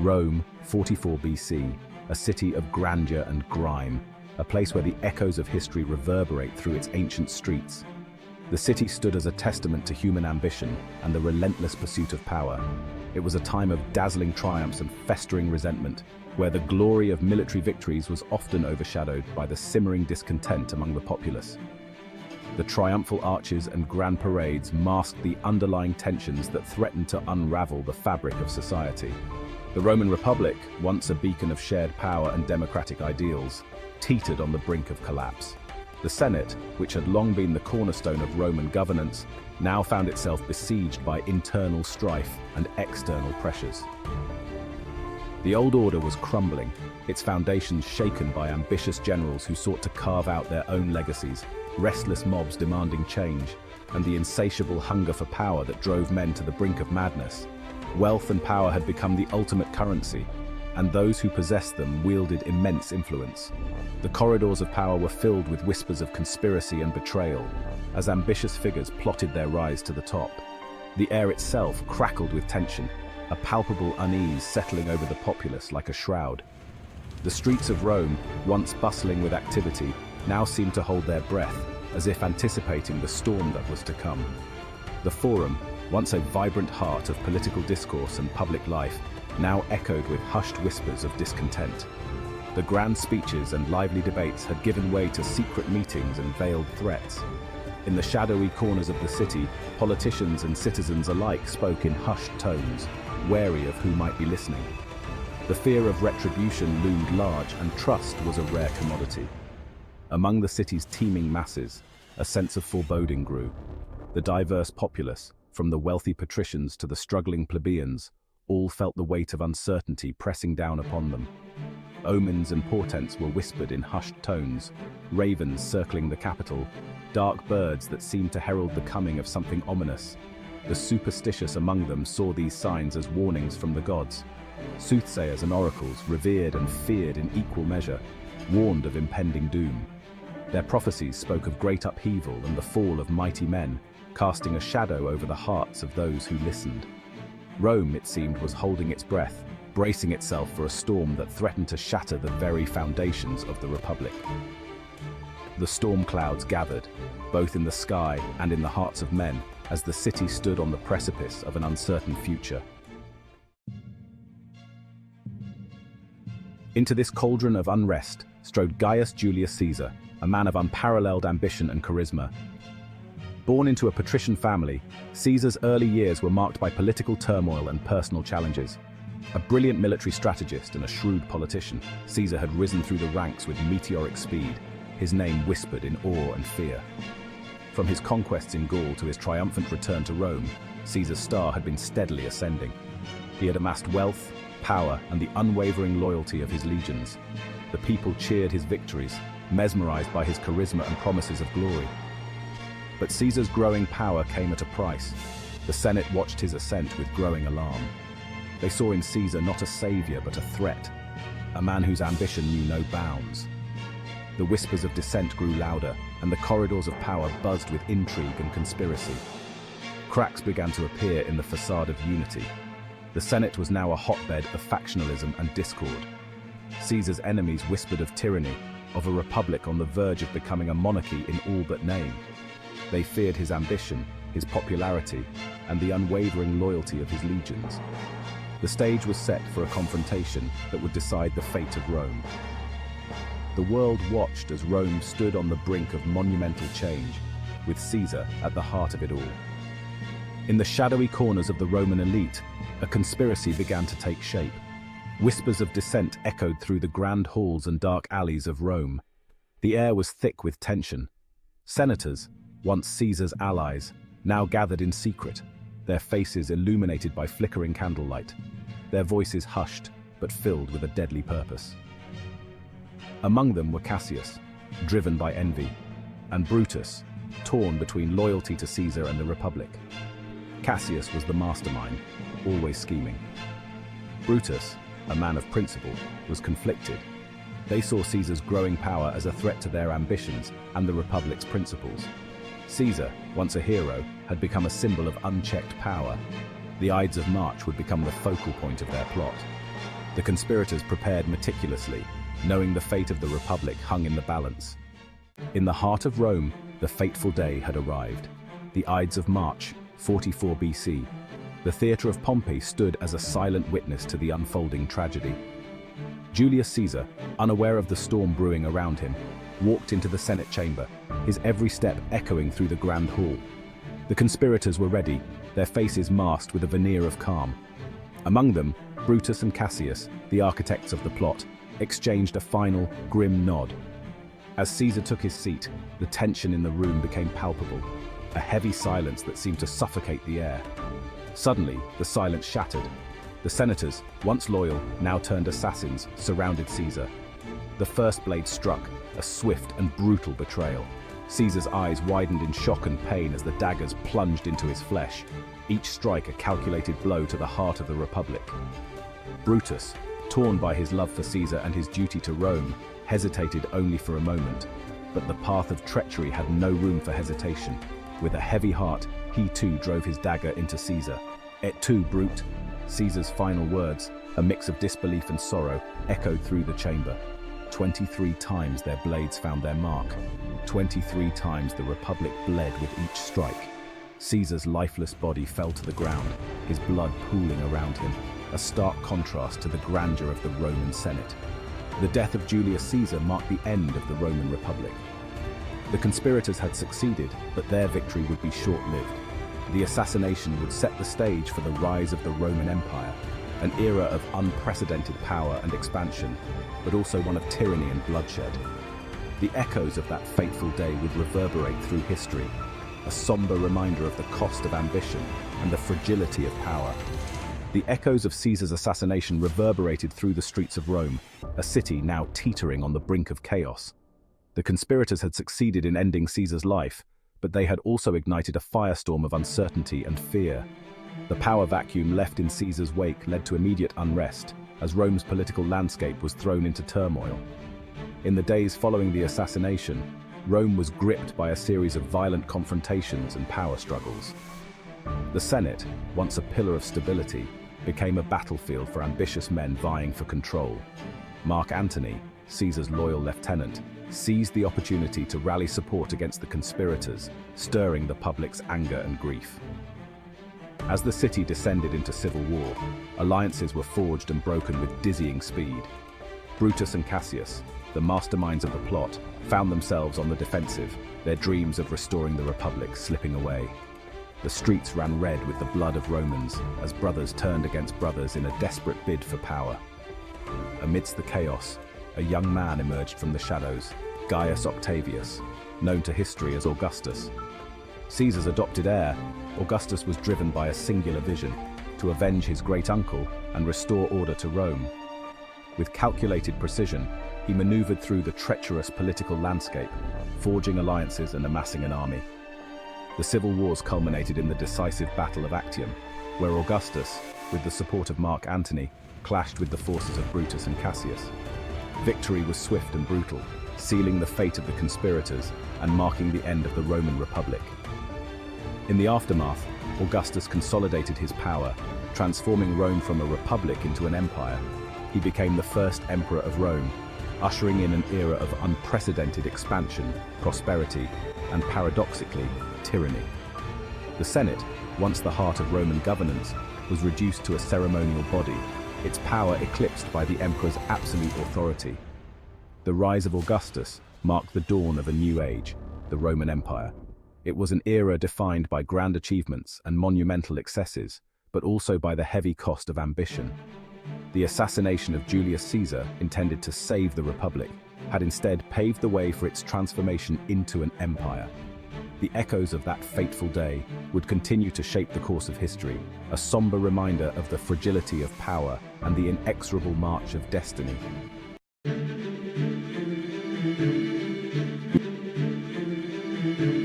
Rome, 44 BC, a city of grandeur and grime, a place where the echoes of history reverberate through its ancient streets. The city stood as a testament to human ambition and the relentless pursuit of power. It was a time of dazzling triumphs and festering resentment, where the glory of military victories was often overshadowed by the simmering discontent among the populace. The triumphal arches and grand parades masked the underlying tensions that threatened to unravel the fabric of society. The Roman Republic, once a beacon of shared power and democratic ideals, teetered on the brink of collapse. The Senate, which had long been the cornerstone of Roman governance, now found itself besieged by internal strife and external pressures. The old order was crumbling, its foundations shaken by ambitious generals who sought to carve out their own legacies, restless mobs demanding change, and the insatiable hunger for power that drove men to the brink of madness. Wealth and power had become the ultimate currency, and those who possessed them wielded immense influence. The corridors of power were filled with whispers of conspiracy and betrayal, as ambitious figures plotted their rise to the top. The air itself crackled with tension, a palpable unease settling over the populace like a shroud. The streets of Rome, once bustling with activity, now seemed to hold their breath, as if anticipating the storm that was to come. The Forum, once a vibrant heart of political discourse and public life, now echoed with hushed whispers of discontent. The grand speeches and lively debates had given way to secret meetings and veiled threats. In the shadowy corners of the city, politicians and citizens alike spoke in hushed tones, wary of who might be listening. The fear of retribution loomed large, and trust was a rare commodity. Among the city's teeming masses, a sense of foreboding grew. The diverse populace, from the wealthy patricians to the struggling plebeians, all felt the weight of uncertainty pressing down upon them. Omens and portents were whispered in hushed tones, ravens circling the capital, dark birds that seemed to herald the coming of something ominous. The superstitious among them saw these signs as warnings from the gods. Soothsayers and oracles, revered and feared in equal measure, warned of impending doom. Their prophecies spoke of great upheaval and the fall of mighty men, casting a shadow over the hearts of those who listened. Rome, it seemed, was holding its breath, bracing itself for a storm that threatened to shatter the very foundations of the Republic. The storm clouds gathered, both in the sky and in the hearts of men, as the city stood on the precipice of an uncertain future. Into this cauldron of unrest strode Gaius Julius Caesar, a man of unparalleled ambition and charisma. Born into a patrician family, Caesar's early years were marked by political turmoil and personal challenges. A brilliant military strategist and a shrewd politician, Caesar had risen through the ranks with meteoric speed, his name whispered in awe and fear. From his conquests in Gaul to his triumphant return to Rome, Caesar's star had been steadily ascending. He had amassed wealth, power, and the unwavering loyalty of his legions. The people cheered his victories, mesmerized by his charisma and promises of glory. But Caesar's growing power came at a price. The Senate watched his ascent with growing alarm. They saw in Caesar not a savior but a threat, a man whose ambition knew no bounds. The whispers of dissent grew louder, and the corridors of power buzzed with intrigue and conspiracy. Cracks began to appear in the facade of unity. The Senate was now a hotbed of factionalism and discord. Caesar's enemies whispered of tyranny, of a republic on the verge of becoming a monarchy in all but name. They feared his ambition, his popularity, and the unwavering loyalty of his legions. The stage was set for a confrontation that would decide the fate of Rome. The world watched as Rome stood on the brink of monumental change, with Caesar at the heart of it all. In the shadowy corners of the Roman elite, a conspiracy began to take shape. Whispers of dissent echoed through the grand halls and dark alleys of Rome. The air was thick with tension. Senators, once Caesar's allies, now gathered in secret, their faces illuminated by flickering candlelight, their voices hushed but filled with a deadly purpose. Among them were Cassius, driven by envy, and Brutus, torn between loyalty to Caesar and the Republic. Cassius was the mastermind, always scheming. Brutus, a man of principle, was conflicted. They saw Caesar's growing power as a threat to their ambitions and the Republic's principles. Caesar, once a hero, had become a symbol of unchecked power. The Ides of March would become the focal point of their plot. The conspirators prepared meticulously, knowing the fate of the Republic hung in the balance. In the heart of Rome, the fateful day had arrived. The Ides of March, 44 BC. The theatre of Pompey stood as a silent witness to the unfolding tragedy. Julius Caesar, unaware of the storm brewing around him, walked into the Senate chamber, his every step echoing through the grand hall. The conspirators were ready, their faces masked with a veneer of calm. Among them, Brutus and Cassius, the architects of the plot, exchanged a final, grim nod. As Caesar took his seat, the tension in the room became palpable, a heavy silence that seemed to suffocate the air. Suddenly, the silence shattered. The senators, once loyal, now turned assassins, surrounded Caesar. The first blade struck, a swift and brutal betrayal. Caesar's eyes widened in shock and pain as the daggers plunged into his flesh, each strike a calculated blow to the heart of the Republic. Brutus, torn by his love for Caesar and his duty to Rome, hesitated only for a moment, but the path of treachery had no room for hesitation. With a heavy heart, he too drove his dagger into Caesar. "Et tu, Brute!" Caesar's final words, a mix of disbelief and sorrow, echoed through the chamber. 23 times their blades found their mark. 23 times the Republic bled with each strike. Caesar's lifeless body fell to the ground, his blood pooling around him, a stark contrast to the grandeur of the Roman Senate. The death of Julius Caesar marked the end of the Roman Republic. The conspirators had succeeded, but their victory would be short-lived. The assassination would set the stage for the rise of the Roman Empire, an era of unprecedented power and expansion, but also one of tyranny and bloodshed. The echoes of that fateful day would reverberate through history, a somber reminder of the cost of ambition and the fragility of power. The echoes of Caesar's assassination reverberated through the streets of Rome, a city now teetering on the brink of chaos. The conspirators had succeeded in ending Caesar's life, but they had also ignited a firestorm of uncertainty and fear. The power vacuum left in Caesar's wake led to immediate unrest, as Rome's political landscape was thrown into turmoil. In the days following the assassination, Rome was gripped by a series of violent confrontations and power struggles. The Senate, once a pillar of stability, became a battlefield for ambitious men vying for control. Mark Antony, Caesar's loyal lieutenant, seized the opportunity to rally support against the conspirators, stirring the public's anger and grief. As the city descended into civil war, alliances were forged and broken with dizzying speed. Brutus and Cassius, the masterminds of the plot, found themselves on the defensive, their dreams of restoring the Republic slipping away. The streets ran red with the blood of Romans as brothers turned against brothers in a desperate bid for power. Amidst the chaos, a young man emerged from the shadows, Gaius Octavius, known to history as Augustus. Caesar's adopted heir, Augustus was driven by a singular vision: to avenge his great-uncle and restore order to Rome. With calculated precision, he maneuvered through the treacherous political landscape, forging alliances and amassing an army. The civil wars culminated in the decisive Battle of Actium, where Augustus, with the support of Mark Antony, clashed with the forces of Brutus and Cassius. Victory was swift and brutal, sealing the fate of the conspirators and marking the end of the Roman Republic. In the aftermath, Augustus consolidated his power, transforming Rome from a republic into an empire. He became the first emperor of Rome, ushering in an era of unprecedented expansion, prosperity, and paradoxically, tyranny. The Senate, once the heart of Roman governance, was reduced to a ceremonial body, its power eclipsed by the emperor's absolute authority. The rise of Augustus marked the dawn of a new age, the Roman Empire. It was an era defined by grand achievements and monumental excesses, but also by the heavy cost of ambition. The assassination of Julius Caesar, intended to save the Republic, had instead paved the way for its transformation into an empire. The echoes of that fateful day would continue to shape the course of history, a somber reminder of the fragility of power and the inexorable march of destiny.